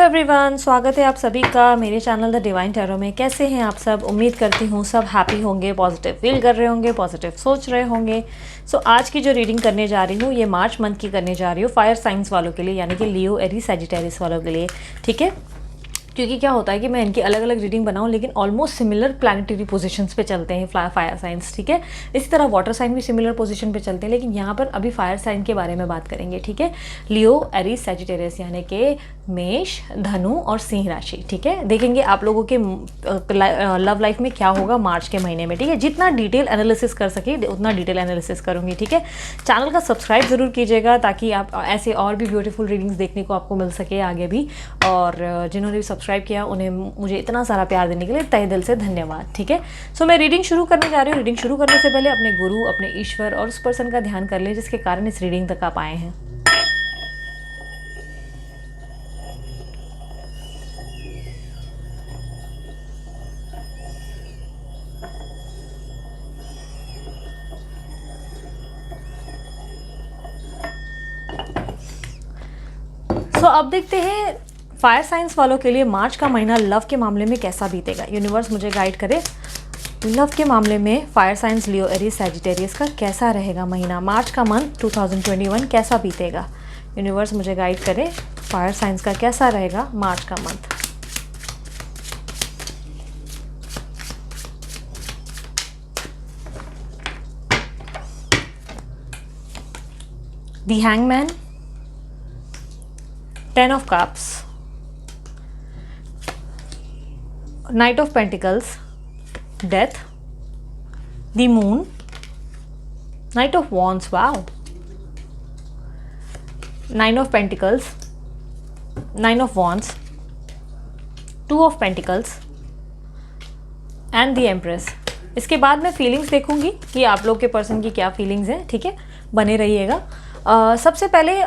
Everyone, स्वागत है आप सभी का मेरे चैनल द डिवाइन टैरो में। कैसे हैं आप सब? उम्मीद करती हूँ सब हैप्पी होंगे, पॉजिटिव फील कर रहे होंगे, पॉजिटिव सोच रहे होंगे। सो आज की जो रीडिंग करने जा रही हूँ ये मार्च मंथ की करने जा रही हूँ फायर साइंस वालों के लिए, यानी कि लियो, एरीज, सैजिटेरियस वालों के लिए। ठीक है, क्योंकि क्या होता है कि मैं इनकी अलग अलग रीडिंग बनाऊं लेकिन ऑलमोस्ट सिमिलर प्लैनेटरी पोजीशंस पे चलते हैं फायर साइंस। ठीक है, इसी तरह वाटर साइन भी सिमिलर पोजीशन पे चलते हैं, लेकिन यहाँ पर अभी फायर साइन के बारे में बात करेंगे। ठीक है, लियो, एरीज, सैजिटेरियस यानी कि मेष, धनु और सिंह राशि। ठीक है, देखेंगे आप लोगों के लव लाइफ में क्या होगा मार्च के महीने में। ठीक है, जितना डिटेल एनालिसिस कर सके उतना डिटेल एनालिसिस करूँगी। ठीक है, चैनल का सब्सक्राइब ज़रूर कीजिएगा ताकि आप ऐसे और भी ब्यूटीफुल रीडिंग्स देखने को आपको मिल सके आगे भी। और जिन्होंने भी सब्सक्राइब किया उन्हें मुझे इतना सारा प्यार देने के लिए तहे दिल से धन्यवाद। ठीक है, सो मैं रीडिंग शुरू करने जा रही हूँ। रीडिंग शुरू करने से पहले अपने गुरु, अपने ईश्वर और उस पर्सन का ध्यान कर ले जिसके कारण इस रीडिंग तक आप आए हैं। सो अब देखते हैं फायर साइंस वालों के लिए मार्च का महीना लव के मामले में कैसा बीतेगा। यूनिवर्स मुझे गाइड करे, लव के मामले में फायर साइंस, लियो, एरीज, सैजिटेरियस का कैसा रहेगा महीना। मार्च का मंथ 2021 कैसा बीतेगा। यूनिवर्स मुझे गाइड करे, फायर साइंस का कैसा रहेगा मार्च का month. The hangman, 10 of cups, Knight of Pentacles, Death, the Moon, Knight of Wands, wow, 9 of Pentacles, 9 of Wands, 2 of Pentacles and the Empress। इसके बाद मैं फीलिंग्स देखूंगी कि आप लोग के पर्सन की क्या फीलिंग्स हैं। ठीक है, बने रहिएगा। सबसे पहले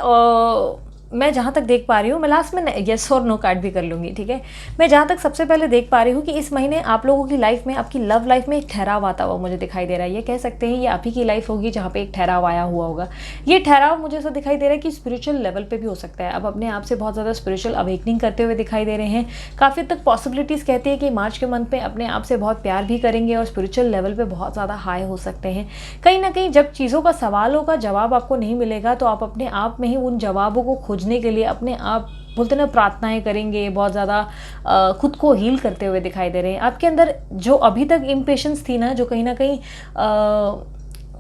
मैं जहाँ तक देख पा रही हूँ, मैं लास्ट में येस और नो कार्ड भी कर लूँगी। ठीक है, मैं जहाँ तक सबसे पहले देख पा रही हूँ कि इस महीने आप लोगों की लाइफ में, आपकी लव लाइफ में एक ठहराव आता हुआ मुझे दिखाई दे रहा है। ये कह सकते हैं ये आप ही की लाइफ होगी जहाँ पे एक ठहराव आया हुआ होगा। ये ठहराव मुझे ऐसा दिखाई दे रहा है कि स्पिरिचुअल लेवल पे भी हो सकता है। अब अपने आप से बहुत ज़्यादा स्पिरिचुअल अवेकनिंग करते हुए दिखाई दे रहे हैं। काफ़ी तक पॉसिबिलिटीज़ कहती है कि मार्च के मंथ में अपने आप से बहुत प्यार भी करेंगे और स्पिरिचुअल लेवल पर बहुत ज़्यादा हाई हो सकते हैं। कहीं ना कहीं जब चीज़ों का, सवालों का जवाब आपको नहीं मिलेगा तो आप अपने आप में ही उन जवाबों को खोजने के लिए अपने आप बोलते ना प्रार्थनाएं करेंगे। बहुत ज़्यादा खुद को हील करते हुए दिखाई दे रहे हैं। आपके अंदर जो अभी तक इम्पेशेंस थी ना, जो कहीं ना कहीं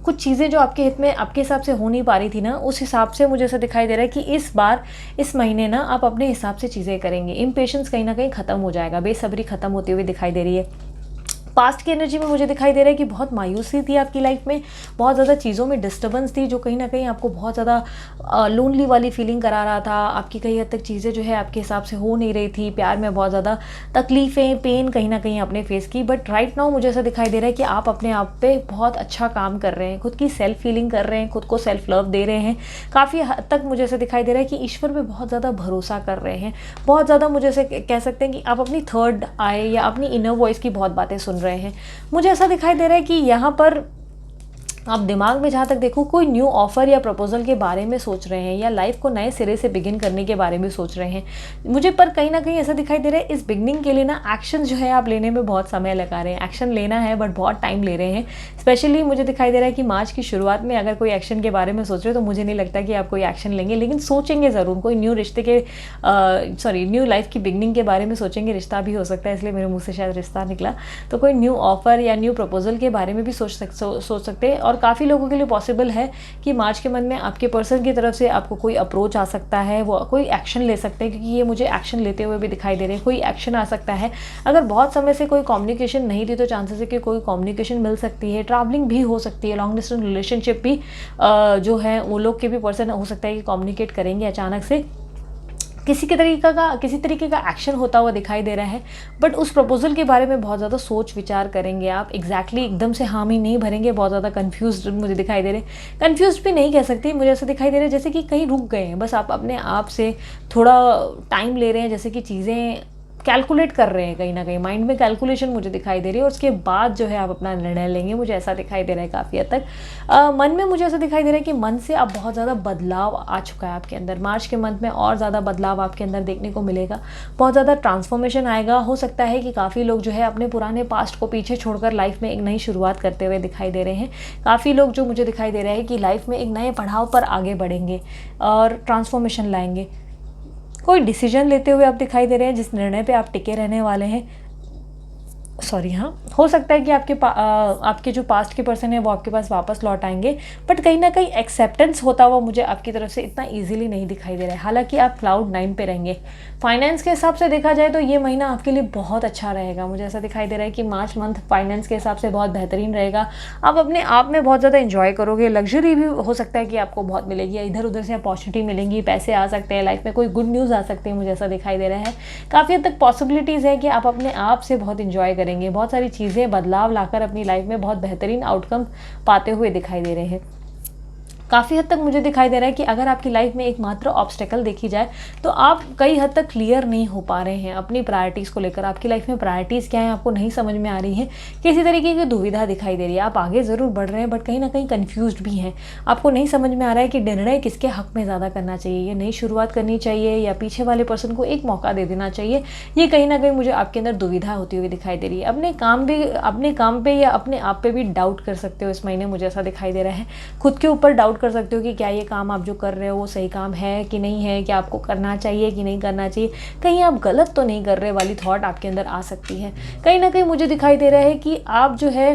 कुछ चीज़ें जो आपके हित में, आपके हिसाब से हो नहीं पा रही थी ना, उस हिसाब से मुझे ऐसा दिखाई दे रहा है कि इस बार, इस महीने ना आप अपने हिसाब से चीज़ें करेंगे। इम्पेशेंस कहीं ना कहीं ख़त्म हो जाएगा, बेसब्री ख़त्म होती हुई दिखाई दे रही है। पास्ट की एनर्जी में मुझे दिखाई दे रहा है कि बहुत मायूसी थी आपकी लाइफ में, बहुत ज़्यादा चीज़ों में डिस्टर्बेंस थी जो कहीं ना कहीं आपको बहुत ज़्यादा लोनली वाली फीलिंग करा रहा था। आपकी कई हद तक चीज़ें जो है आपके हिसाब से हो नहीं रही थी। प्यार में बहुत ज़्यादा तकलीफ़ें, पेन कहीं ना कहीं आपने फेस की। बट राइट नाउ मुझे ऐसा दिखाई दे रहा है कि आप अपने आप पे बहुत अच्छा काम कर रहे हैं, खुद की सेल्फ फीलिंग कर रहे हैं, खुद को सेल्फ लव दे रहे हैं। काफ़ी हद तक मुझे ऐसा दिखाई दे रहा है कि ईश्वर पे बहुत ज़्यादा भरोसा कर रहे हैं। बहुत ज़्यादा मुझे ऐसे कह सकते हैं कि आप अपनी थर्ड आई या अपनी इनर वॉइस की बहुत बातें सुन रहे हैं। मुझे ऐसा दिखाई दे रहा है कि यहाँ पर आप दिमाग में जहाँ तक देखो कोई न्यू ऑफर या प्रपोजल के बारे में सोच रहे हैं या लाइफ को नए सिरे से बिगिन करने के बारे में सोच रहे हैं मुझे। पर कहीं ना कहीं ऐसा दिखाई दे रहा है इस बिगनिंग के लिए ना एक्शन जो है आप लेने में बहुत समय लगा रहे हैं। एक्शन लेना है बट बहुत टाइम ले रहे हैं। स्पेशली मुझे दिखाई दे रहा है कि मार्च की शुरुआत में अगर कोई एक्शन के बारे में सोच रहे हो तो मुझे नहीं लगता कि आप कोई एक्शन लेंगे, लेकिन सोचेंगे ज़रूर। कोई न्यू रिश्ते के न्यू लाइफ की बिगनिंग के बारे में सोचेंगे। रिश्ता भी हो सकता है, इसलिए मेरे मुँह से शायद रिश्ता निकला। तो कोई न्यू ऑफर या न्यू प्रपोजल के बारे में भी सोच सकते हैं। और काफ़ी लोगों के लिए पॉसिबल है कि मार्च के मंथ में आपके पर्सन की तरफ से आपको कोई अप्रोच आ सकता है, वो कोई एक्शन ले सकते हैं, क्योंकि ये मुझे एक्शन लेते हुए भी दिखाई दे रहे हैं। कोई एक्शन आ सकता है। अगर बहुत समय से कोई कम्युनिकेशन नहीं थी तो चांसेस है कि कोई कम्युनिकेशन मिल सकती है। ट्रैवलिंग भी हो सकती है, लॉन्ग डिस्टेंस रिलेशनशिप भी जो है वो लोग के भी पर्सन हो सकता है कि कम्युनिकेट करेंगे अचानक से। किसी तरीके का एक्शन होता हुआ दिखाई दे रहा है। बट उस प्रपोजल के बारे में बहुत ज़्यादा सोच विचार करेंगे आप। एग्जैक्टली एकदम से हामी नहीं भरेंगे। बहुत ज़्यादा कंफ्यूज मुझे दिखाई दे रहे हैं। कंफ्यूज भी नहीं कह सकती, मुझे ऐसा दिखाई दे रहा है जैसे कि कहीं रुक गए हैं। बस आप अपने आप से थोड़ा टाइम ले रहे हैं, जैसे कि चीज़ें कैलकुलेट कर रहे हैं, कहीं ना कहीं माइंड में कैलकुलेशन मुझे दिखाई दे रही है, और उसके बाद जो है आप अपना निर्णय लेंगे, मुझे ऐसा दिखाई दे रहा है काफ़ी हद तक। मन में मुझे ऐसा दिखाई दे रहा है कि मन से अब बहुत ज़्यादा बदलाव आ चुका है आपके अंदर। मार्च के मंथ में और ज़्यादा बदलाव आपके अंदर देखने को मिलेगा, बहुत ज़्यादा ट्रांसफॉर्मेशन आएगा। हो सकता है कि काफ़ी लोग जो है अपने पुराने पास्ट को पीछे छोड़कर लाइफ में एक नई शुरुआत करते हुए दिखाई दे रहे हैं। काफ़ी लोग जो मुझे दिखाई दे रहे हैं कि लाइफ में एक नए पड़ाव पर आगे बढ़ेंगे और ट्रांसफॉर्मेशन लाएंगे। कोई डिसीजन लेते हुए आप दिखाई दे रहे हैं, जिस निर्णय पे आप टिके रहने वाले हैं। सॉरी, हाँ, हो सकता है कि आपके जो पास्ट के पर्सन है वो आपके पास वापस लौट आएंगे, बट कहीं ना कहीं एक्सेप्टेंस होता हुआ मुझे आपकी तरफ से इतना इजीली नहीं दिखाई दे रहा है। हालांकि आप क्लाउड 9 पे रहेंगे। फाइनेंस के हिसाब से देखा जाए तो ये महीना आपके लिए बहुत अच्छा रहेगा। मुझे ऐसा दिखाई दे रहा है कि मार्च मंथ फाइनेंस के हिसाब से बहुत बेहतरीन रहेगा। आप अपने आप में बहुत ज़्यादा इंजॉय करोगे, लग्जरी भी हो सकता है कि आपको बहुत मिलेगी, या इधर उधर से अपॉर्चुनिटी मिलेंगी, पैसे आ सकते हैं, लाइफ में कोई गुड न्यूज़ आ सकती है, मुझे ऐसा दिखाई दे रहा है। काफ़ी हद तक पॉसिबिलिटीज़ है कि आप अपने आप से बहुत इंजॉय करेंगे, बहुत सारी चीज़ें बदलाव लाकर अपनी लाइफ में बहुत बेहतरीन आउटकम पाते हुए दिखाई दे रहे हैं। काफ़ी हद तक मुझे दिखाई दे रहा है कि अगर आपकी लाइफ में एकमात्र ऑब्स्टेकल देखी जाए तो आप कई हद तक क्लियर नहीं हो पा रहे हैं अपनी प्रायोरिटीज़ को लेकर। आपकी लाइफ में प्रायोरिटीज़ क्या है आपको नहीं समझ में आ रही है, किसी तरीके की दुविधा दिखाई दे रही है। आप आगे ज़रूर बढ़ रहे हैं बट कहीं ना कहीं कन्फ्यूज्ड भी हैं। आपको नहीं समझ में आ रहा है कि निर्णय किसके हक में ज़्यादा करना चाहिए, ये नई शुरुआत करनी चाहिए या पीछे वाले पर्सन को एक मौका दे देना चाहिए। ये कहीं ना कहीं मुझे आपके अंदर दुविधा होती हुई दिखाई दे रही है। अपने काम पे या अपने आप पे भी डाउट कर सकते हो इस महीने, मुझे ऐसा दिखाई दे रहा है। खुद के ऊपर डाउट कर सकते हो कि क्या ये काम आप जो कर रहे हो वो सही काम है कि नहीं है, क्या आपको करना चाहिए कि नहीं करना चाहिए, कहीं आप गलत तो नहीं कर रहे वाली थॉट आपके अंदर आ सकती है। कहीं ना कहीं मुझे दिखाई दे रहा है कि आप जो है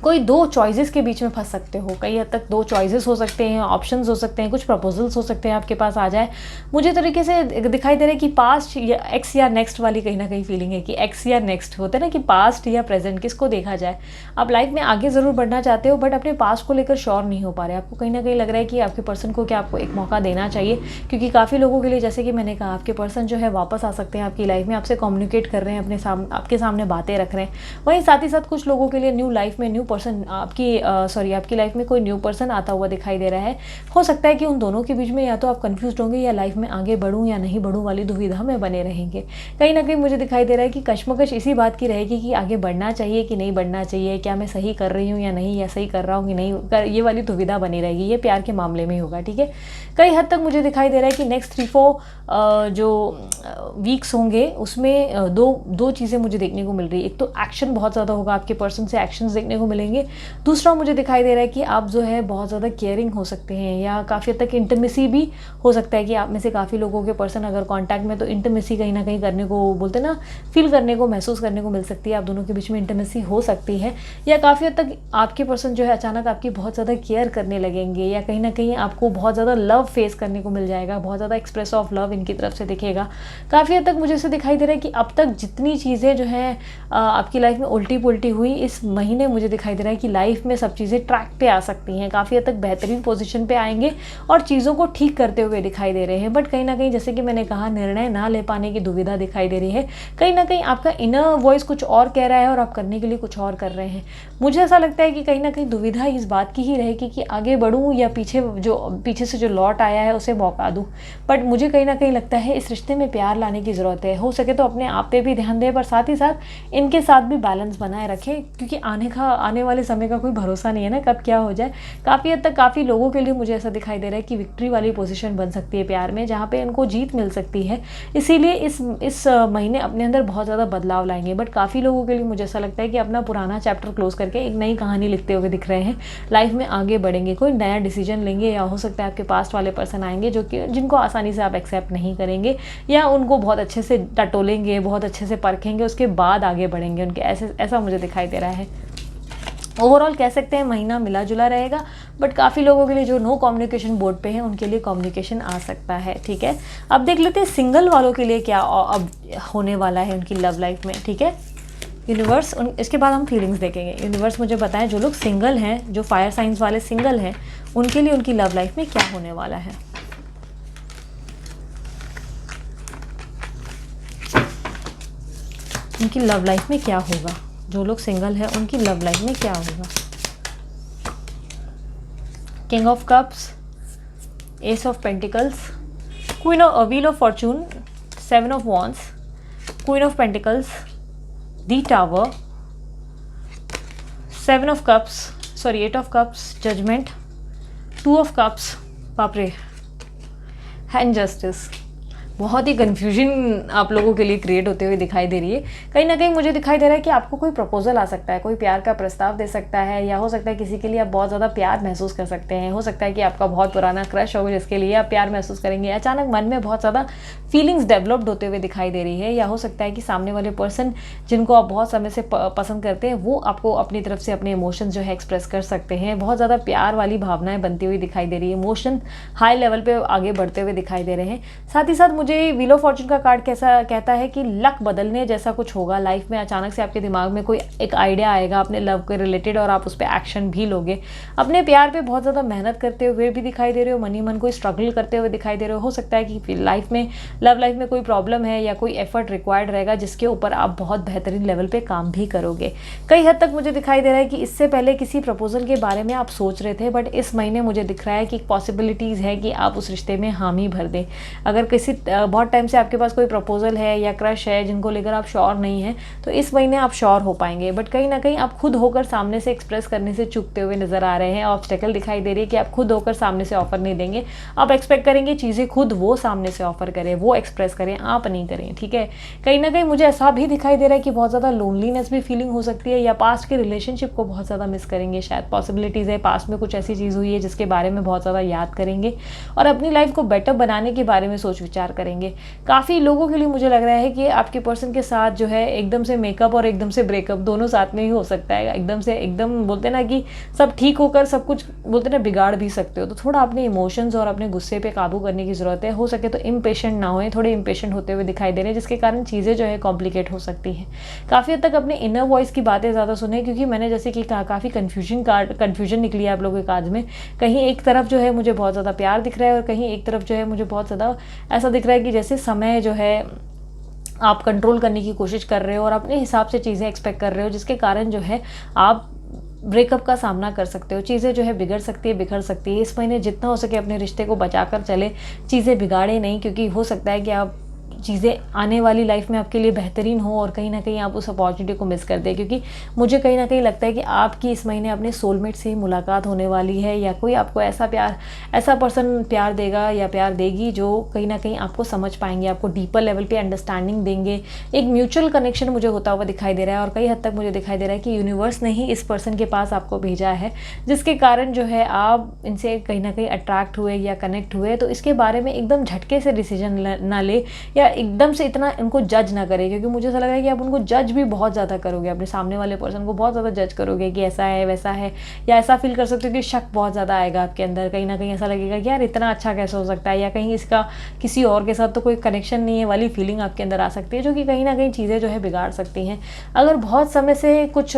कोई दो चॉइसेस के बीच में फंस सकते हो। कई हद तक दो चॉइसेस हो सकते हैं, ऑप्शंस हो सकते हैं, कुछ प्रपोजल्स हो सकते हैं आपके पास आ जाए। मुझे तरीके से दिखाई दे रहा है कि पास्ट या एक्स या नेक्स्ट वाली कहीं ना कहीं फीलिंग है कि एक्स या नेक्स्ट होते हैं ना, कि पास्ट या प्रेजेंट किसको देखा जाए। आप लाइफ में आगे ज़रूर बढ़ना चाहते हो बट अपने पास्ट को लेकर श्योर नहीं हो पा रहे। आपको कहीं ना कहीं लग रहा है कि आपके पर्सन को क्या आपको एक मौका देना चाहिए, क्योंकि काफ़ी लोगों के लिए जैसे कि मैंने कहा आपके पर्सन जो है वापस आ सकते हैं आपकी लाइफ में, आपसे कम्युनिकेट कर रहे हैं, आपके सामने बातें रख रहे हैं। वहीं साथ ही साथ कुछ लोगों के लिए न्यू लाइफ में न्यू पर्सन आपकी लाइफ में कोई न्यू पर्सन आता हुआ दिखाई दे रहा है। हो सकता है कि उन दोनों के बीच में या तो आप कंफ्यूज होंगे या लाइफ में आगे बढ़ूं या नहीं बढ़ूं वाली दुविधा में बने रहेंगे। कहीं ना कहीं मुझे दिखाई दे रहा है कि कश्मकश इसी बात की रहेगी कि आगे बढ़ना चाहिए कि नहीं बढ़ना चाहिए, क्या मैं सही कर रही हूँ या नहीं, या सही कर रहा हूँ कि नहीं, ये वाली दुविधा बनी रहेगी। ये प्यार के मामले में होगा, ठीक है। कई हद तक मुझे दिखाई दे रहा है कि नेक्स्ट 3-4 जो वीक्स होंगे उसमें दो चीज़ें मुझे देखने को मिल रही है। एक तो एक्शन बहुत ज़्यादा होगा, आपके पर्सन से एक्शंस देखने को मिलेंगे। दूसरा मुझे दिखाई दे रहा है कि आप जो है बहुत ज़्यादा केयरिंग हो सकते हैं, या काफ़ी हद तक इंटीमेसी भी हो सकता है कि आप में से काफ़ी लोगों के पर्सन अगर कांटेक्ट में, तो इंटीमेसी कहीं ना कहीं करने को बोलते हैं ना, फील करने को, महसूस करने को मिल सकती है। आप दोनों के बीच में इंटीमेसी हो सकती है, या काफ़ी हद तक आपके पर्सन जो है अचानक आपकी बहुत ज़्यादा केयर करने लगेंगे, या कहीं ना कहीं आपको बहुत ज़्यादा लव फेस करने को मिल जाएगा, बहुत ज़्यादा एक्सप्रेस ऑफ लव इनकी तरफ से दिखेगा। काफ़ी हद तक मुझे ऐसे दिखाई दे रहा है कि अब तक जितनी चीज़ें जो हैं आपकी लाइफ में उल्टी पुल्टी हुई, इस महीने मुझे दिखाई दे रहा है कि लाइफ में सब चीज़ें ट्रैक पे आ सकती हैं, काफ़ी हद तक बेहतरीन पोजीशन पे आएंगे और चीज़ों को ठीक करते हुए दिखाई दे रहे हैं। बट कहीं ना कहीं जैसे कि मैंने कहा, निर्णय ना ले पाने की दुविधा दिखाई दे रही है। कहीं ना कहीं आपका इनर वॉइस कुछ और कह रहा है और आप करने के लिए कुछ और कर रहे हैं। मुझे ऐसा लगता है कि कहीं ना कहीं दुविधा इस बात की ही रहेगी कि आगे बढ़ूँ या पीछे से जो लौट आया है उसे मौका दूँ। बट मुझे कहीं ना कहीं लगता है इस रिश्ते में प्यार लाने की ज़रूरत है। हो सके तो अपने आप पे भी ध्यान दें, पर साथ ही साथ इनके साथ भी बैलेंस बनाए रखें, क्योंकि आने वाले समय का कोई भरोसा नहीं है ना, कब क्या हो जाए। काफ़ी हद तक काफ़ी लोगों के लिए मुझे ऐसा दिखाई दे रहा है कि विक्ट्री वाली पोजीशन बन सकती है प्यार में, जहाँ पे इनको जीत मिल सकती है। इसीलिए इस महीने अपने अंदर बहुत ज़्यादा बदलाव लाएंगे। बट काफ़ी लोगों के लिए मुझे ऐसा लगता है कि अपना पुराना चैप्टर क्लोज करके एक नई कहानी लिखते हुए दिख रहे हैं, लाइफ में आगे बढ़ेंगे, कोई नया डिसीजन लेंगे, या हो सकता है आपके पास्ट वाले पर्सन आएंगे जिनको आसानी से आप एक्सेप्ट नहीं करेंगे, या उनको बहुत अच्छे से टटोलेंगे, बहुत अच्छे से परखेंगे, उसके बाद आगे बढ़ेंगे उनके, ऐसा मुझे दिखाई दे रहा है। ओवरऑल कह सकते हैं महीना मिला जुला रहेगा, बट काफ़ी लोगों के लिए जो नो कम्युनिकेशन बोर्ड पे हैं उनके लिए कम्युनिकेशन आ सकता है, ठीक है। अब देख लेते हैं सिंगल वालों के लिए क्या अब होने वाला है उनकी लव लाइफ में, ठीक है। यूनिवर्स, इसके बाद हम फीलिंग्स देखेंगे। यूनिवर्स मुझे बताएं, जो लोग सिंगल हैं, जो फायर साइंस वाले सिंगल हैं, उनके लिए उनकी लव लाइफ में क्या होने वाला है। उनकी लव लाइफ में क्या होगा, जो लोग सिंगल हैं उनकी लव लाइफ में क्या होगा। King of cups, ace of pentacles, queen of wheel of fortune, 7 of wands, queen of pentacles, the tower, 7 of cups, sorry 8 of cups, judgement, 2 of cups, बाप रे, एंड जस्टिस। बहुत ही confusion आप लोगों के लिए क्रिएट होते हुए दिखाई दे रही है। कहीं ना कहीं मुझे दिखाई दे रहा है कि आपको कोई प्रपोजल आ सकता है, कोई प्यार का प्रस्ताव दे सकता है, या हो सकता है किसी के लिए आप बहुत ज़्यादा प्यार महसूस कर सकते हैं। हो सकता है कि आपका बहुत पुराना क्रश होगा जिसके लिए आप प्यार महसूस करेंगे। अचानक मन में बहुत ज़्यादा फीलिंग्स डेवलप्ड होते हुए दिखाई दे रही है, या हो सकता है कि सामने वाले पर्सन जिनको आप बहुत समय से पसंद करते हैं वो आपको अपनी तरफ से अपने इमोशंस जो है एक्सप्रेस कर सकते हैं। बहुत ज़्यादा प्यार वाली भावनाएं बनती हुई दिखाई दे रही है, इमोशन हाई लेवल पे आगे बढ़ते हुए दिखाई दे रहे हैं। साथ ही साथ मुझे व्हील ऑफ फॉर्चून का कार्ड कैसा कहता है कि लक बदलने जैसा कुछ होगा लाइफ में। अचानक से आपके दिमाग में कोई एक आइडिया आएगा अपने लव के रिलेटेड और आप उस पर एक्शन भी लोगे। अपने प्यार पे बहुत ज़्यादा मेहनत करते हुए भी दिखाई दे रहे हो, मन ही मन कोई स्ट्रगल करते हुए दिखाई दे रहे हो सकता है कि लाइफ में लव लाइफ में कोई प्रॉब्लम है या कोई एफर्ट रिक्वायर्ड रहेगा जिसके ऊपर आप बहुत बेहतरीन लेवल पे काम भी करोगे। कई हद तक मुझे दिखाई दे रहा है कि इससे पहले किसी प्रपोजल के बारे में आप सोच रहे थे, बट इस महीने मुझे दिख रहा है कि पॉसिबिलिटीज़ है कि आप उस रिश्ते में हामी भर दें। अगर किसी बहुत टाइम से आपके पास कोई प्रपोजल है या क्रश है जिनको लेकर आप श्योर नहीं है, तो इस महीने आप श्योर हो पाएंगे। बट कहीं ना कहीं आप खुद होकर सामने से एक्सप्रेस करने से चूकते हुए नजर आ रहे हैं। ऑब्स्टेकल दिखाई दे रही है कि आप खुद होकर सामने से ऑफर नहीं देंगे। आप एक्सपेक्ट करेंगे चीज़ें खुद वो सामने से ऑफर करें, वो एक्सप्रेस करें, आप नहीं करें। ठीक है, कहीं ना कहीं मुझे ऐसा भी दिखाई दे रहा है कि बहुत ज़्यादा लोनलीनेस भी फीलिंग हो सकती है, या पास्ट के रिलेशनशिप को बहुत ज़्यादा मिस करेंगे। शायद पॉसिबिलिटीज़ है पास्ट में कुछ ऐसी चीज़ हुई है जिसके बारे में बहुत ज़्यादा याद करेंगे और अपनी लाइफ को बेटर बनाने के बारे में सोच विचार करेंगे। काफ़ी लोगों के लिए मुझे लग रहा है कि आपके पर्सन के साथ जो है एकदम से मेकअप और एकदम से ब्रेकअप दोनों साथ में ही हो सकता है। एकदम से एकदम बोलते ना कि सब ठीक होकर सब कुछ बोलते ना बिगाड़ भी सकते हो। तो थोड़ा अपने इमोशंस और अपने गुस्से पे काबू करने की ज़रूरत है। हो सके तो इम्पेशेंट ना होए, थोड़े इम्पेशेंट होते हुए दिखाई दे रहे हैं जिसके कारण चीज़ें जो है कॉम्प्लिकेट हो सकती हैं। काफ़ी हद तक अपने इनर वॉइस की बातें ज़्यादा सुने, क्योंकि मैंने जैसे कि कहा काफ़ी कन्फ्यूजन निकली है आप लोगों के कार्ड में। कहीं एक तरफ जो है मुझे बहुत ज़्यादा प्यार दिख रहा है और कहीं एक तरफ जो है मुझे बहुत ज़्यादा ऐसा दिख रहा है कि जैसे समय जो है आप कंट्रोल करने की कोशिश कर रहे हो और अपने हिसाब से चीज़ें एक्सपेक्ट कर रहे हो, जिसके कारण जो है आप ब्रेकअप का सामना कर सकते हो। चीज़ें जो है बिगड़ सकती है, बिखर सकती है। इस महीने जितना हो सके अपने रिश्ते को बचाकर चले, चीज़ें बिगाड़े नहीं, क्योंकि हो सकता है कि आप चीज़ें आने वाली लाइफ में आपके लिए बेहतरीन हो और कहीं ना कहीं आप उस अपॉर्चुनिटी को मिस कर दें। क्योंकि मुझे कहीं ना कहीं लगता है कि आपकी इस महीने अपने सोलमेट से ही मुलाकात होने वाली है, या कोई आपको ऐसा पर्सन प्यार देगा या प्यार देगी जो कहीं ना कहीं आपको समझ पाएंगे, आपको डीपर लेवल पे अंडरस्टैंडिंग देंगे। एक म्यूचुअल कनेक्शन मुझे होता हुआ दिखाई दे रहा है और कई हद तक मुझे दिखाई दे रहा है कि यूनिवर्स ने ही इस पर्सन के पास आपको भेजा है, जिसके कारण जो है आप इनसे कहीं ना कहीं अट्रैक्ट हुए या कनेक्ट हुए। तो इसके बारे में एकदम झटके से डिसीजन ना ले या एकदम से इतना इनको जज ना करें, क्योंकि मुझे ऐसा लग रहा है कि आप उनको जज भी बहुत ज़्यादा करोगे। अपने सामने वाले पर्सन को बहुत ज़्यादा जज करोगे कि ऐसा है वैसा है, या ऐसा फील कर सकते हो कि शक बहुत ज़्यादा आएगा आपके अंदर। कहीं ना कहीं ऐसा लगेगा कि यार इतना अच्छा कैसे हो सकता है, या कहीं इसका किसी और के साथ तो कोई कनेक्शन नहीं है वाली फीलिंग आपके अंदर आ सकती है, जो कि कहीं ना कहीं चीज़ें जो है बिगाड़ सकती हैं। अगर बहुत समय से कुछ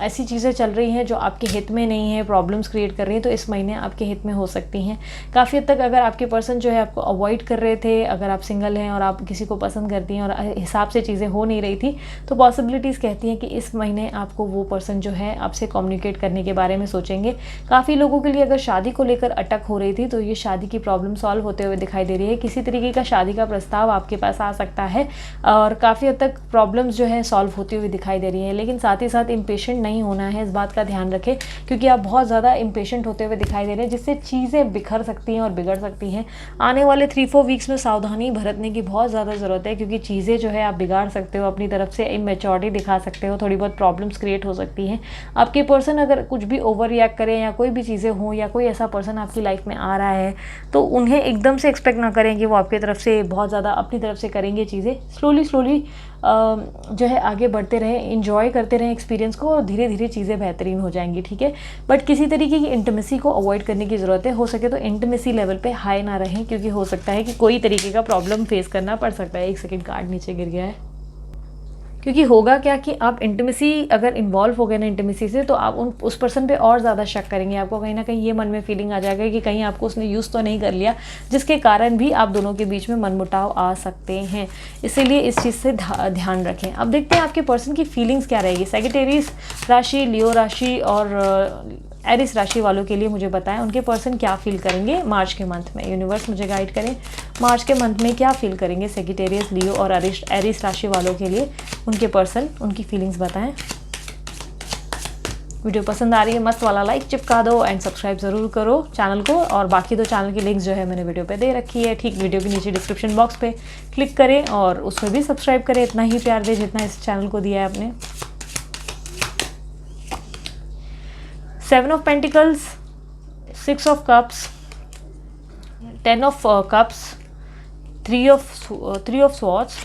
ऐसी चीज़ें चल रही हैं जो आपके हित में नहीं है, प्रॉब्लम्स क्रिएट कर रही हैं, तो इस महीने आपके हित में हो सकती हैं। काफ़ी हद तक अगर आपके पर्सन जो है आपको अवॉइड कर रहे थे, अगर आप सिंगल हैं और आप किसी को पसंद करती हैं और हिसाब से चीज़ें हो नहीं रही थी, तो पॉसिबिलिटीज़ कहती हैं कि इस महीने आपको वो पर्सन जो है आपसे कम्युनिकेट करने के बारे में सोचेंगे। काफ़ी लोगों के लिए अगर शादी को लेकर अटक हो रही थी, तो ये शादी की प्रॉब्लम सॉल्व होते हुए दिखाई दे रही है। किसी तरीके का शादी का प्रस्ताव आपके पास आ सकता है और काफ़ी हद तक प्रॉब्लम्स जो है सॉल्व होती हुई दिखाई दे रही है। लेकिन साथ ही साथ इम्पेशेंट नहीं होना है, इस बात का ध्यान रखें, क्योंकि आप बहुत ज़्यादा इम्पेशेंट होते हुए दिखाई दे रहे हैं, जिससे चीज़ें बिखर सकती हैं और बिगड़ सकती हैं। आने वाले 3-4 वीक्स में सावधानी बरतने की बहुत ज़्यादा ज़रूरत है, क्योंकि चीज़ें जो है आप बिगाड़ सकते हो, अपनी तरफ से इमेच्योरिटी दिखा सकते हो, थोड़ी बहुत प्रॉब्लम्स क्रिएट हो सकती हैं। आपके पर्सन अगर कुछ भी ओवर रिएक्ट करें या कोई भी चीज़ें हों, या कोई ऐसा पर्सन आपकी लाइफ में आ रहा है, तो उन्हें एकदम से एक्सपेक्ट ना करें कि वो आपकी तरफ से बहुत ज़्यादा अपनी तरफ से करेंगे। चीज़ें स्लोली जो है आगे बढ़ते रहें, इंजॉय करते रहें एक्सपीरियंस को, और धीरे धीरे चीज़ें बेहतरीन हो जाएंगी। ठीक है, बट किसी तरीके की इंटीमेसी को अवॉइड करने की ज़रूरत है। हो सके तो इंटीमेसी लेवल पे हाई ना रहें, क्योंकि हो सकता है कि कोई तरीके का प्रॉब्लम फेस करना पड़ सकता है। एक सेकंड, कार्ड नीचे गिर गया है। क्योंकि होगा क्या कि आप इंटीमेसी अगर इन्वॉल्व हो गए ना इंटीमेसी से, तो आप उस पर्सन पे और ज़्यादा शक करेंगे। आपको कहीं ना कहीं ये मन में फीलिंग आ जाएगा कि कहीं आपको उसने यूज़ तो नहीं कर लिया, जिसके कारण भी आप दोनों के बीच में मनमुटाव आ सकते हैं। इसीलिए इस चीज़ से ध्यान रखें। अब देखते हैं आपके पर्सन की फीलिंग्स क्या रहेगी। सैजिटेरियस राशि, लियो राशि और एरिस राशि वालों के लिए मुझे बताएं उनके पर्सन क्या फील करेंगे मार्च के मंथ में। यूनिवर्स मुझे गाइड करें मार्च के मंथ में क्या फील करेंगे सेजिटेरियस, लियो और एरिस राशि वालों के लिए उनके पर्सन, उनकी फीलिंग्स बताएं। वीडियो पसंद आ रही है मस्त वाला लाइक चिपका दो एंड सब्सक्राइब ज़रूर करो चैनल को। और बाकी दो चैनल की लिंक्स जो है मैंने वीडियो पे दे रखी है, ठीक वीडियो के नीचे डिस्क्रिप्शन बॉक्स पे क्लिक करें और उसमें भी सब्सक्राइब करें। इतना ही प्यार दे जितना इस चैनल को दिया है आपने। 7 of pentacles, 6 of cups, 10 of cups, 3 of swords,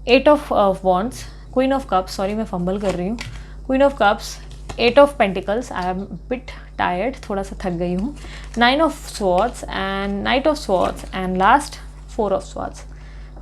8 of wands, queen of cups, sorry मैं फंबल कर रही हूँ, queen of cups, 8 of pentacles, I am bit tired, थोड़ा सा थक गई हूँ, 9 of swords and night of swords and last 4 of swords.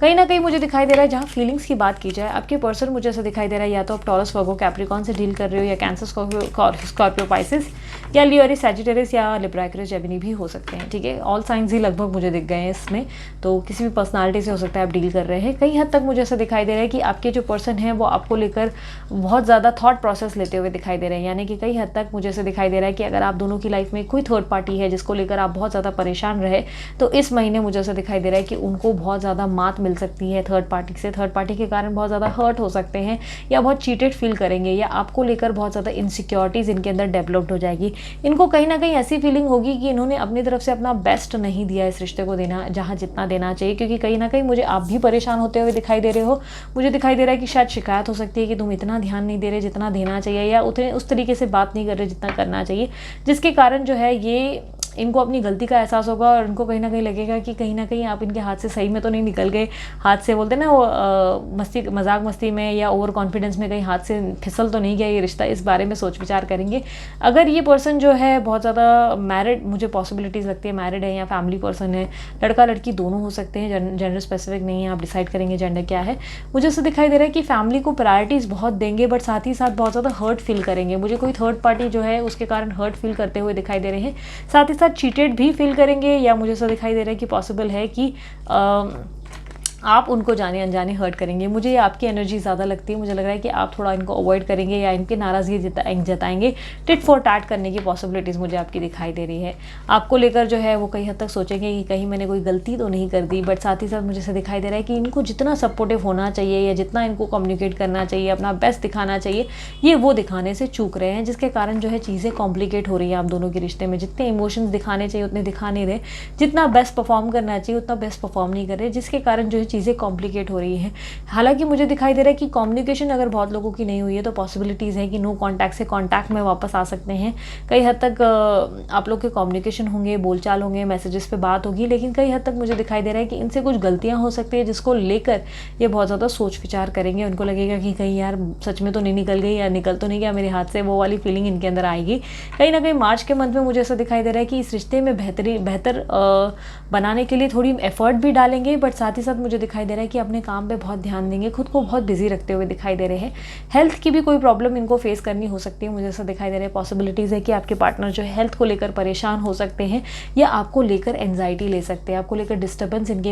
कहीं ना कहीं मुझे दिखाई दे रहा है जहाँ फीलिंग्स की बात की जाए, आपके पर्सन मुझे ऐसा दिखाई दे रहा है या तो आप टॉरस, वर्गो, कैप्रिकॉर्न से डील कर रहे हो या कैंसर, स्कॉर्पियो, पाइसेस या लियो, एरीज, सैजिटेरियस या लिब्रा, एक्वेरियस, जेमिनी भी हो सकते हैं। ठीक है, ऑल साइंस ही लगभग मुझे दिख गए हैं इसमें, तो किसी भी पर्सनालिटी से हो सकता है आप डील कर रहे हैं। कई हद तक मुझे ऐसा दिखाई दे रहा है कि आपके जो पर्सन है वो आपको लेकर बहुत ज़्यादा थॉट प्रोसेस लेते हुए दिखाई दे रहे हैं। यानी कि कई हद तक मुझे ऐसा दिखाई दे रहा है कि अगर आप दोनों की लाइफ में कोई थर्ड पार्टी है जिसको लेकर आप बहुत ज़्यादा परेशान रहे, तो इस महीने मुझे ऐसा दिखाई दे रहा है कि उनको बहुत ज़्यादा मात मिल सकती है थर्ड पार्टी से। थर्ड पार्टी के कारण बहुत ज़्यादा हर्ट हो सकते हैं या बहुत चीटेड फील करेंगे या आपको लेकर बहुत ज़्यादा इनसिक्योरिटीज़ इनके अंदर डेवलप्ड हो जाएगी। इनको कहीं ना कहीं ऐसी फीलिंग होगी कि इन्होंने अपनी तरफ से अपना बेस्ट नहीं दिया इस रिश्ते को देना जहाँ जितना देना चाहिए, क्योंकि कहीं ना कहीं मुझे आप भी परेशान होते हुए दिखाई दे रहे हो। मुझे दिखाई दे रहा है कि शायद शिकायत हो सकती है कि तुम इतना ध्यान नहीं दे रहे जितना देना चाहिए या उतने उस तरीके से बात नहीं कर रहे जितना करना चाहिए, जिसके कारण जो है ये इनको अपनी गलती का एहसास होगा और इनको कहीं ना कहीं लगेगा कि कहीं ना कहीं आप इनके हाथ से सही में तो नहीं निकल गए, हाथ से बोलते हैं ना वो मस्ती मजाक मस्ती में या ओवर कॉन्फिडेंस में कहीं हाथ से फिसल तो नहीं गया ये रिश्ता। इस बारे में सोच विचार करेंगे। अगर ये पर्सन जो है बहुत ज़्यादा मैरिड, मुझे पॉसिबिलिटीज़ लगती है मैरिड है या फैमिली पर्सन है, लड़का लड़की दोनों हो सकते हैं, जेंडर स्पेसिफिक नहीं है, आप डिसाइड करेंगे जेंडर क्या है। मुझे ऐसा दिखाई दे रहा है कि फैमिली को प्रायोरिटीज़ बहुत देंगे बट साथ ही साथ बहुत ज़्यादा हर्ट फील करेंगे। मुझे कोई थर्ड पार्टी जो है उसके कारण हर्ट फील करते हुए दिखाई दे रहे हैं, साथ ही साथ चीटेड भी फील करेंगे या मुझे ऐसा दिखाई दे रहा है कि पॉसिबल है कि आप उनको जाने अनजाने हर्ट करेंगे। मुझे ये आपकी एनर्जी ज़्यादा लगती है, मुझे लग रहा है कि आप थोड़ा इनको अवॉइड करेंगे या इनकी नाराज़गी जताएंगे। टिट फॉर टैट करने की पॉसिबिलिटीज़ मुझे आपकी दिखाई दे रही है। आपको लेकर जो है वो कई हद तक सोचेंगे कि कहीं मैंने कोई गलती तो नहीं कर दी, बट साथ ही साथ मुझे ऐसा दिखाई दे रहा है कि इनको जितना सपोर्टिव होना चाहिए या जितना इनको कम्युनिकेट करना चाहिए, अपना बेस्ट दिखाना चाहिए, ये वो दिखाने से चूक रहे हैं, जिसके कारण जो है चीज़ें कॉम्प्लिकेट हो रही हैं आप दोनों के रिश्ते में। जितने इमोशंस दिखाने चाहिए उतने दिखा नहीं रहे, जितना बेस्ट परफॉर्म करना चाहिए उतना बेस्ट परफॉर्म नहीं कर रहे, जिसके कारण जो है चीज़ें कॉम्प्लिकेट हो रही है। हालांकि मुझे दिखाई दे रहा है कि कम्युनिकेशन अगर बहुत लोगों की नहीं हुई है तो पॉसिबिलिटीज़ है कि नो कांटेक्ट से कांटेक्ट में वापस आ सकते हैं। कई हद तक आप लोग के कम्युनिकेशन होंगे, बोलचाल होंगे, मैसेजेस पे बात होगी, लेकिन कई हद तक मुझे दिखाई दे रहा है कि इनसे कुछ गलतियां हो सकती है जिसको लेकर ये बहुत ज़्यादा सोच विचार करेंगे। उनको लगेगा कि कहीं यार सच में तो नहीं निकल गई या निकल तो नहीं गया मेरे हाथ से, वो वाली फीलिंग इनके अंदर आएगी। कहीं ना कहीं मार्च के मंथ में मुझे ऐसा दिखाई दे रहा है कि इस रिश्ते में बेहतर बनाने के लिए थोड़ी एफर्ट भी डालेंगे, बट साथ ही साथ मुझे दिखाई दे रहा है कि अपने काम पे बहुत ध्यान देंगे, खुद को बहुत बिजी रखते हुए दिखाई दे रहे हैं। हेल्थ की भी कोई प्रॉब्लम इनको फेस करनी हो सकती है, मुझे ऐसा दिखाई दे रहा है। पॉसिबिलिटीज़ है कि आपके पार्टनर जो है हेल्थ को लेकर परेशान हो सकते हैं या आपको लेकर एंजाइटी ले सकते हैं, आपको लेकर डिस्टर्बेंस इनके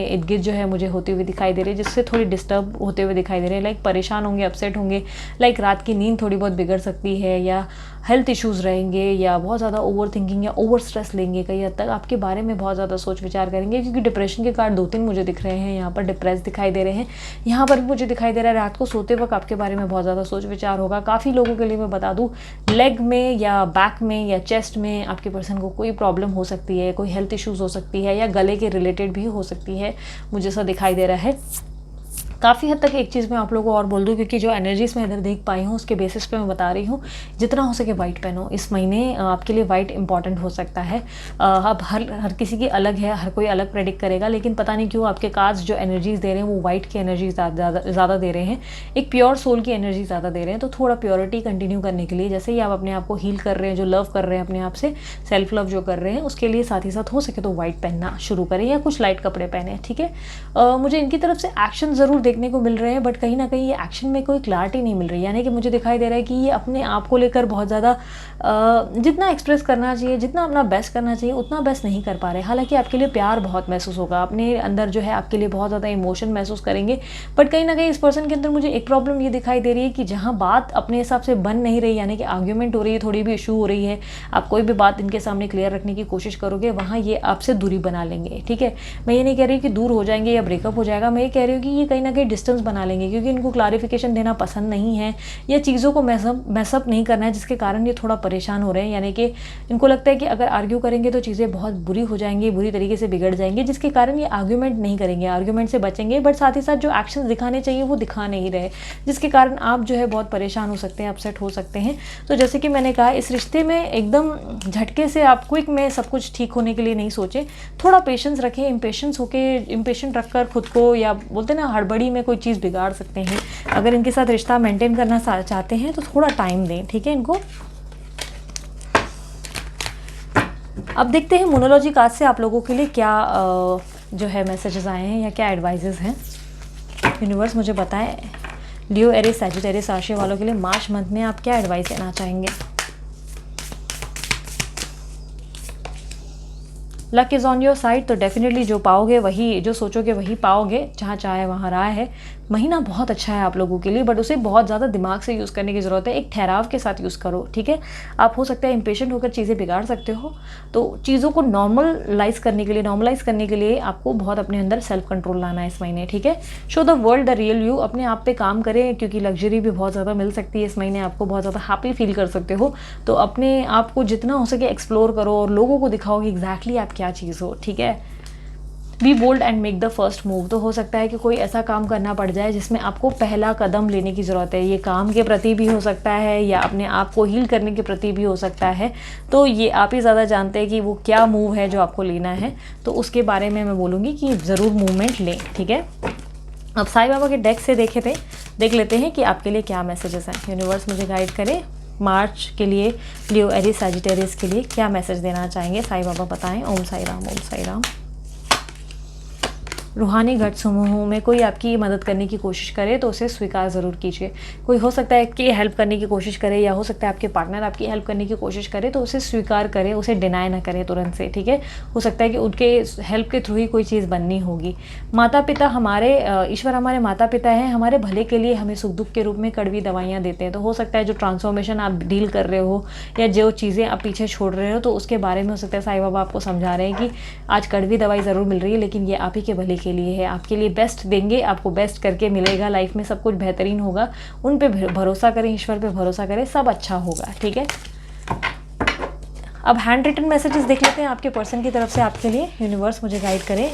इर्द गिर्द जो है मुझे होती हुई दिखाई दे रही है, जिससे थोड़ी डिस्टर्ब होते हुए दिखाई दे रहे हैं। लाइक परेशान होंगे, अपसेट होंगे, लाइक रात की नींद थोड़ी बहुत बिगड़ सकती है या हेल्थ इश्यूज़ रहेंगे या बहुत ज़्यादा ओवर थिंकिंग या ओवर स्ट्रेस लेंगे। कई हद तक आपके बारे में बहुत ज़्यादा सोच विचार करेंगे, क्योंकि डिप्रेशन के कार्ड 2-3 मुझे दिख रहे हैं। यहाँ पर डिप्रेस दिखाई दे रहे हैं, यहाँ पर भी मुझे दिखाई दे रहा है रात को सोते वक्त आपके बारे में बहुत ज़्यादा सोच विचार होगा। काफ़ी लोगों के लिए मैं बता दूँ, लेग में या बैक में या चेस्ट में आपके पर्सन को कोई प्रॉब्लम हो सकती है, कोई हेल्थ इश्यूज़ हो सकती है या गले के रिलेटेड भी हो सकती है, मुझे ऐसा दिखाई दे रहा है। काफ़ी हद तक एक चीज़ मैं आप लोगों को और बोल दूँ, क्योंकि जो एनर्जीज मैं इधर देख पाई हूँ उसके बेसिस पे मैं बता रही हूँ, जितना हो सके वाइट पहनो। इस महीने आपके लिए वाइट इंपॉर्टेंट हो सकता है। अब हर किसी की अलग है, हर कोई अलग प्रेडिक्ट करेगा, लेकिन पता नहीं क्यों आपके कार्ड्स जो एनर्जीज दे रहे हैं वो वाइट की एनर्जी ज़्यादा दे रहे हैं, एक प्योर सोल की एनर्जी ज़्यादा दे रहे हैं। तो थोड़ा प्योरिटी कंटिन्यू करने के लिए, जैसे ही आप अपने आप को हील कर रहे हैं, जो लव कर रहे हैं अपने आप से, सेल्फ लव जो कर रहे हैं, उसके लिए साथ ही साथ हो सके तो वाइट पहनना शुरू करें या कुछ लाइट कपड़े पहने। ठीक है, मुझे इनकी तरफ से एक्शन ज़रूर देखने को मिल रहे हैं, बट कहीं ना कहीं ये एक्शन में कोई क्लैरिटी नहीं मिल रही। यानी कि मुझे दिखाई दे रहा है कि ये अपने आप को लेकर बहुत ज़्यादा जितना एक्सप्रेस करना चाहिए, जितना अपना बेस्ट करना चाहिए, उतना बेस्ट नहीं कर पा रहे। हालांकि आपके लिए प्यार बहुत महसूस होगा, अपने अंदर जो है आपके लिए बहुत ज़्यादा इमोशन महसूस करेंगे, बट कहीं ना कहीं इस पर्सन के अंदर मुझे एक प्रॉब्लम ये दिखाई दे रही है कि जहाँ बात अपने हिसाब से बन नहीं रही, यानी कि आर्ग्यूमेंट हो रही है, थोड़ी भी इशू हो रही है, आप कोई भी बात इनके सामने क्लियर रखने की कोशिश करोगे, वहाँ ये आपसे दूरी बना लेंगे। ठीक है, मैं ये नहीं कह रही कि दूर हो जाएंगे या ब्रेकअप हो जाएगा, मैं ये कह रही हूँ कि ये कहीं ना कहीं डिस्टेंस बना लेंगे, क्योंकि इनको क्लैरिफिकेशन देना पसंद नहीं है या चीज़ों को मैसअप नहीं करना है, जिसके कारण ये थोड़ा परेशान हो रहे हैं। यानी कि इनको लगता है कि अगर आर्ग्यू करेंगे तो चीज़ें बहुत बुरी हो जाएंगी, बुरी तरीके से बिगड़ जाएंगे, जिसके कारण ये आर्ग्यूमेंट नहीं करेंगे, आर्ग्यूमेंट से बचेंगे, बट साथ ही साथ जो एक्शन दिखाने चाहिए वो दिखा नहीं रहे, जिसके कारण आप जो है बहुत परेशान हो सकते हैं, अपसेट हो सकते हैं। तो जैसे कि मैंने कहा, इस रिश्ते में एकदम झटके से आप क्विक में सब कुछ ठीक होने के लिए नहीं सोचें, थोड़ा पेशेंस रखें। इम्पेशेंट रखकर खुद को, या बोलते हैं ना, हड़बड़ी में कोई चीज़ बिगाड़ सकते हैं। अगर इनके साथ रिश्ता मेंटेन करना चाहते हैं तो थोड़ा टाइम दें, ठीक है इनको। अब देखते हैं मोनोलॉजी कार्ड से आप लोगों के लिए क्या जो है मैसेजेस आए हैं या क्या एडवाइजेस हैं। यूनिवर्स मुझे बताएं, लियो, एरिस, सैजिटेरियस राशि वालों के लिए मार्च मंथ में आप क्या एडवाइस देना चाहेंगे। Luck is on your side, तो डेफिनेटली जो पाओगे वही, जो सोचोगे वही पाओगे, जहाँ चाहे वहाँ राह है। महीना बहुत अच्छा है आप लोगों के लिए, बट उसे बहुत ज़्यादा दिमाग से यूज़ करने की ज़रूरत है, एक ठहराव के साथ यूज़ करो, ठीक है। आप हो सकता है इम्पेशेंट होकर चीज़ें बिगाड़ सकते हो, तो चीज़ों को नॉर्मलाइज करने के लिए आपको बहुत अपने अंदर सेल्फ कंट्रोल लाना है इस महीने, ठीक है। Show the world the real you, अपने आप पे काम करें, क्योंकि लग्जरी भी बहुत ज़्यादा मिल सकती है इस महीने, आपको बहुत ज़्यादा हैप्पी फील कर सकते हो। तो अपने आप को जितना हो सके एक्सप्लोर करो और लोगों को दिखाओ कि एग्जैक्टली आप क्या चीज़ हो, ठीक है। Be bold and make the first move, तो हो सकता है कि कोई ऐसा काम करना पड़ जाए जिसमें आपको पहला कदम लेने की ज़रूरत है। ये काम के प्रति भी हो सकता है या अपने आप को हील करने के प्रति भी हो सकता है, तो ये आप ही ज़्यादा जानते हैं कि वो क्या मूव है जो आपको लेना है। तो उसके बारे में मैं बोलूँगी कि ज़रूर मूवमेंट लें, ठीक है। अब साईं बाबा के डेक से देख लेते हैं कि आपके लिए क्या मैसेजेस हैं। यूनिवर्स मुझे गाइड करें, मार्च के लिए लियो, एरिस, सैजिटेरियस के लिए क्या मैसेज देना चाहेंगे साईं बाबा, बताएं। ओम साई राम, ओम साई राम। रूहानी घट समूहों में कोई आपकी मदद करने की कोशिश करे तो उसे स्वीकार ज़रूर कीजिए। कोई हो सकता है कि हेल्प करने की कोशिश करे, या हो सकता है आपके पार्टनर आपकी हेल्प करने की कोशिश करे, तो उसे स्वीकार करें, उसे डिनाई ना करें तुरंत से, ठीक है। हो सकता है कि उनके हेल्प के थ्रू ही कोई चीज़ बननी होगी। माता पिता हमारे, ईश्वर हमारे माता पिता हैं, हमारे भले के लिए हमें सुख दुख के रूप में कड़वी दवाइयाँ देते हैं। तो हो सकता है जो ट्रांसफॉर्मेशन आप डील कर रहे हो या जो चीज़ें आप पीछे छोड़ रहे हो, तो उसके बारे में हो सकता है साईं बाबा आपको समझा रहे हैं कि आज कड़वी दवाई ज़रूर मिल रही है, लेकिन ये आप ही के भले के लिए है, आपके लिए बेस्ट देंगे, आपको बेस्ट करके मिलेगा, लाइफ में सब कुछ बेहतरीन होगा। उन पे भरोसा करें, ईश्वर पे भरोसा करें, सब अच्छा होगा, ठीक है। अब हैंड रिटन मैसेजेस देख लेते हैं आपके पर्सन की तरफ से आपके लिए। यूनिवर्स मुझे गाइड करें,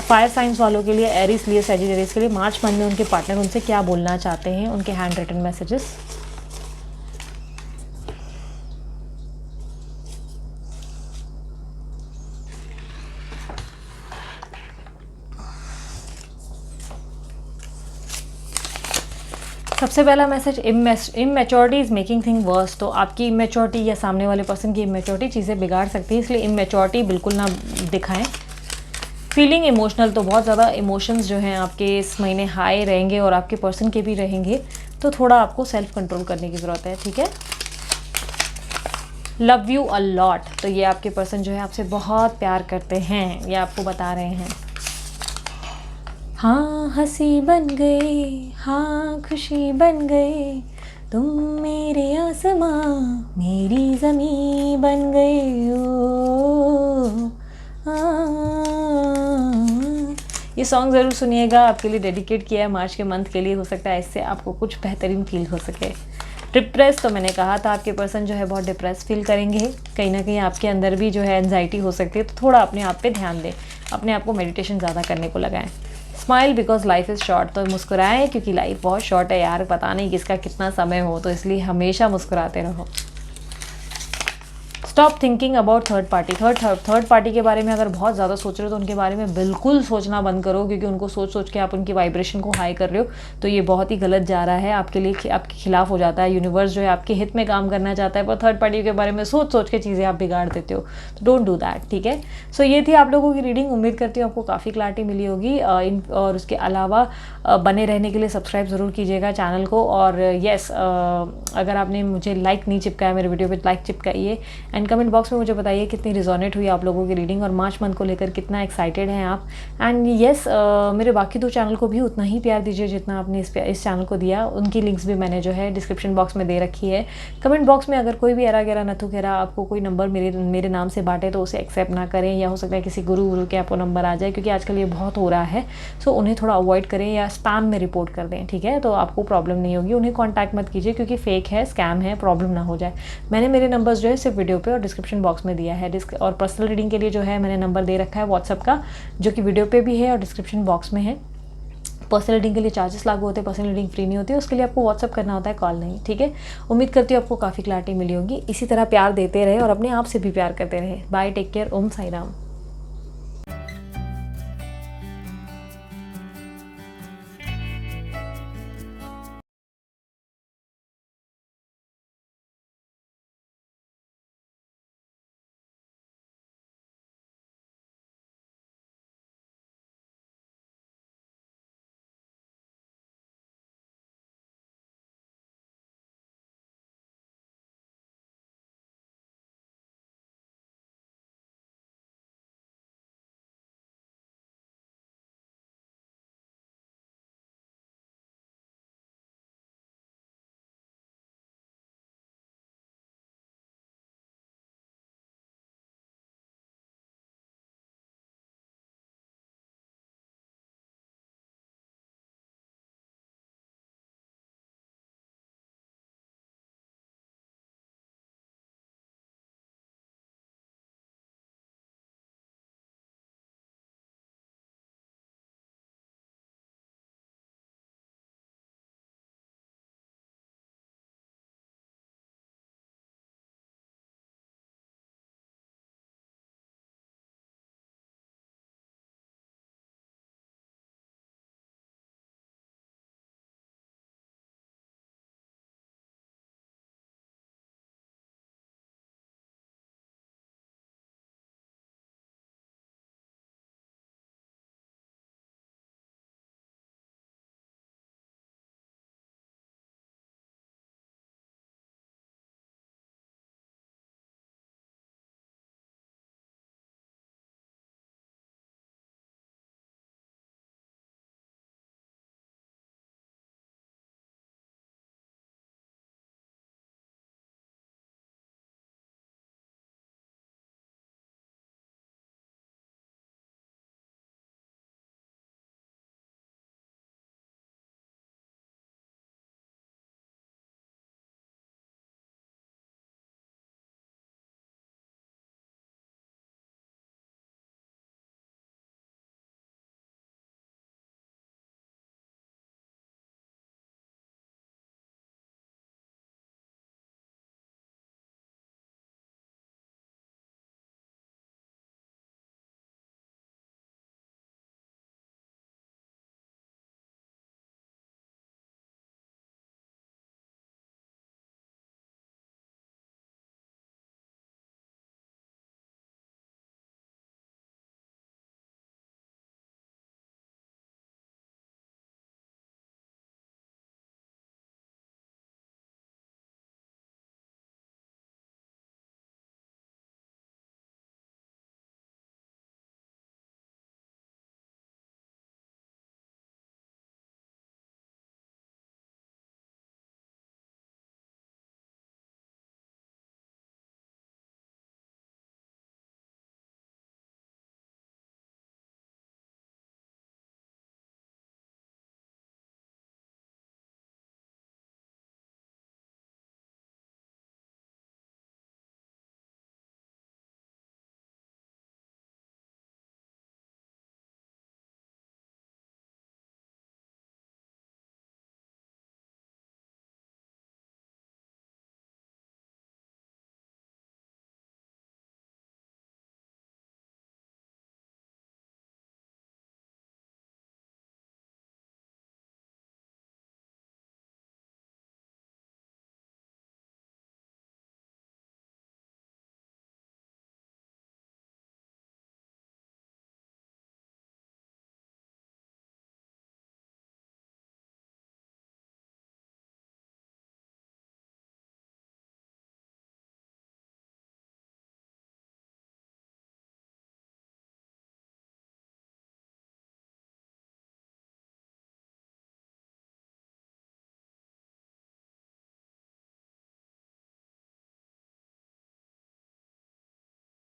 फायर साइंस वालों के लिए, एरिस, लियो, सैजिटेरियस के लिए मार्च मंथ में उनके पार्टनर उनसे क्या बोलना चाहते हैं, उनके हैंड रिटन मैसेजेस। सबसे पहला message, immaturity is making thing worse. तो आपकी इमेच्योरिटी या सामने वाले पर्सन की इमेच्योरिटी चीज़ें बिगाड़ सकती है, इसलिए इमेच्योरिटी बिल्कुल ना दिखाएं। फीलिंग इमोशनल, तो बहुत ज़्यादा इमोशंस जो हैं आपके इस महीने हाई रहेंगे और आपके पर्सन के भी रहेंगे, तो थोड़ा आपको सेल्फ कंट्रोल करने की ज़रूरत है, ठीक है। लव यू अ लॉट, तो ये आपके पर्सन जो है आपसे बहुत प्यार करते हैं, ये आपको बता रहे हैं। हाँ हंसी बन गए, हाँ खुशी बन गए, तुम मेरे आसमां मेरी ज़मीं बन गए ओ। ये सॉन्ग ज़रूर सुनिएगा, आपके लिए डेडिकेट किया है मार्च के मंथ के लिए। हो सकता है इससे आपको कुछ बेहतरीन फील हो सके। डिप्रेस, तो मैंने कहा था आपके पर्सन जो है बहुत डिप्रेस फील करेंगे, कहीं ना कहीं आपके अंदर भी जो है एंजाइटी हो सकती है, तो थोड़ा अपने आप पे ध्यान दें, अपने आप को मेडिटेशन ज़्यादा करने को लगाएं। Smile because life is short, तो मुस्कुराएं क्योंकि लाइफ बहुत शॉर्ट है यार, पता नहीं किसका कितना समय हो, तो इसलिए हमेशा मुस्कुराते रहो। Stop thinking about third party के बारे में अगर बहुत ज़्यादा सोच रहे हो तो उनके बारे में बिल्कुल सोचना बंद करो, क्योंकि उनको सोच सोच के आप उनकी वाइब्रेशन को हाई कर रहे हो, तो ये बहुत ही गलत जा रहा है आपके लिए, आपके खिलाफ हो जाता है। यूनिवर्स जो है आपके हित में काम करना चाहता है, पर थर्ड पार्टी के बारे में सोच सोच के चीज़ें आप बिगाड़ देते हो, तो डोंट डू दैट, ठीक है। सो ये थी आप लोगों की रीडिंग। उम्मीद करती हूँ आपको काफ़ी क्लैरिटी मिली होगी। और उसके अलावा बने रहने के लिए सब्सक्राइब ज़रूर कीजिएगा चैनल को। और येस, अगर आपने मुझे लाइक नहीं चिपकाया मेरे वीडियो पे, लाइक चिपकाइए एंड कमेंट बॉक्स में मुझे बताइए कितनी रिजोनेट हुई आप लोगों की रीडिंग और मार्च मंथ को लेकर कितना एक्साइटेड हैं आप। एंड येस, मेरे बाकी 2 चैनल को भी उतना ही प्यार दीजिए जितना आपने इस चैनल को दिया। उनकी लिंक्स भी मैंने जो है डिस्क्रिप्शन बॉक्स में दे रखी है। कमेंट बॉक्स में अगर कोई भी एरा गेरा नथु खेरा आपको कोई नंबर मेरे नाम से बांटे तो उसे एक्सेप्ट ना करें, या हो सकता है किसी गुरु के आपको नंबर आ जाए, क्योंकि आजकल ये बहुत हो रहा है। सो उन्हें थोड़ा अवॉइड करें या स्पैम में रिपोर्ट कर दें, ठीक है, तो आपको प्रॉब्लम नहीं होगी। उन्हें कॉन्टैक्ट मत कीजिए, क्योंकि फेक है, स्कैम है, प्रॉब्लम ना हो जाए। मैंने मेरे नंबर्स जो है सिर्फ वीडियो पे और डिस्क्रिप्शन बॉक्स में दिया है। और पर्सनल रीडिंग के लिए जो है मैंने नंबर दे रखा है व्हाट्सएप का, जो कि वीडियो पे भी है और डिस्क्रिप्शन बॉक्स में है। पर्सनल रीडिंग के लिए चार्जेस लागू होते हैं, पर्सनल रीडिंग फ्री नहीं होती है, उसके लिए आपको व्हाट्सएप करना होता है, कॉल नहीं, ठीक है। उम्मीद करती हूँ आपको काफ़ी क्लैरिटी मिली होगी। इसी तरह प्यार देते रहे और अपने आप से भी प्यार करते रहे। बाय, टेक केयर, ओम साई राम।